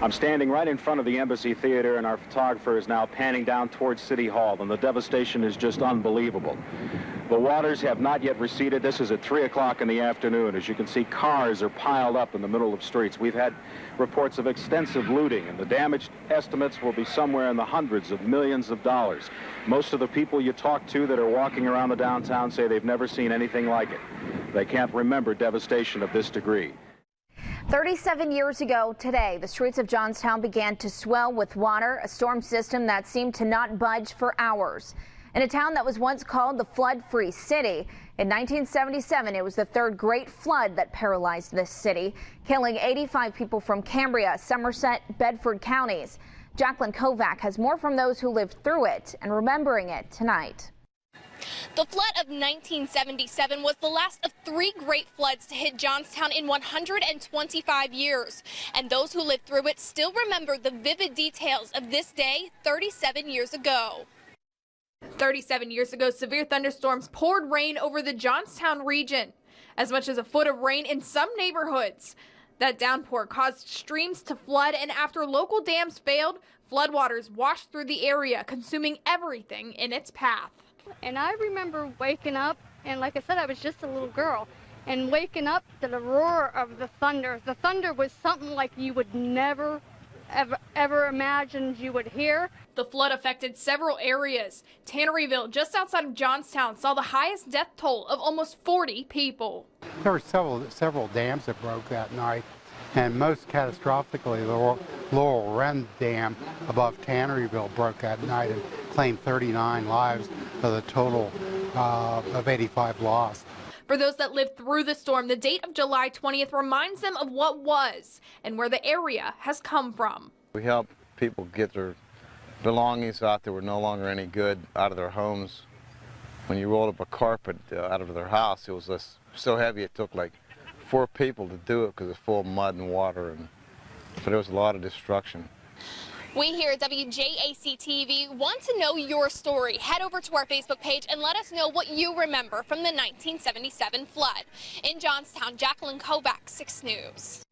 I'm standing right in front of the Embassy Theater, and our photographer is now panning down towards City Hall, and the devastation is just unbelievable. The waters have not yet receded. This is at 3 o'clock in the afternoon. As you can see, cars are piled up in the middle of streets. We've had reports of extensive looting, and the damage estimates will be somewhere in the hundreds of millions of dollars. Most of the people you talk to that are walking around the downtown say they've never seen anything like it. They can't remember devastation of this degree. 37 years ago today, the streets of Johnstown began to swell with water, a storm system that seemed to not budge for hours. In a town that was once called the flood-free city, in 1977, it was the third great flood that paralyzed this city, killing 85 people from Cambria, Somerset, Bedford counties. Jackalyn Kovac has more from those who lived through it and remembering it tonight. The flood of 1977 was the last of 3 great floods to hit Johnstown in 125 years. And those who lived through it still remember the vivid details of this day 37 years ago. 37 years ago, severe thunderstorms poured rain over the Johnstown region, as much as a foot of rain in some neighborhoods. That downpour caused streams to flood, and after local dams failed, floodwaters washed through the area, consuming everything in its path. And I remember waking up, and like I said, I was just a little girl, and waking up to the roar of the thunder. The thunder was something like you would never, ever imagined you would hear. The flood affected several areas. Tanneryville, just outside of Johnstown, saw the highest death toll of almost 40 people. There were several dams that broke that night, and most catastrophically, the Laural Run Dam above Tanneryville broke that night and claimed 39 lives of the total of 85 lost. For those that lived through the storm, the date of July 20th reminds them of what was and where the area has come from. We helped people get their belongings out that were no longer any good out of their homes. When you rolled up a carpet out of their house, it was so heavy it took like 4 people to do it because it's full of mud and water, but there was a lot of destruction. We here at WJAC-TV want to know your story. Head over to our Facebook page and let us know what you remember from the 1977 flood. In Johnstown, Jackalyn Kovac, 6 News.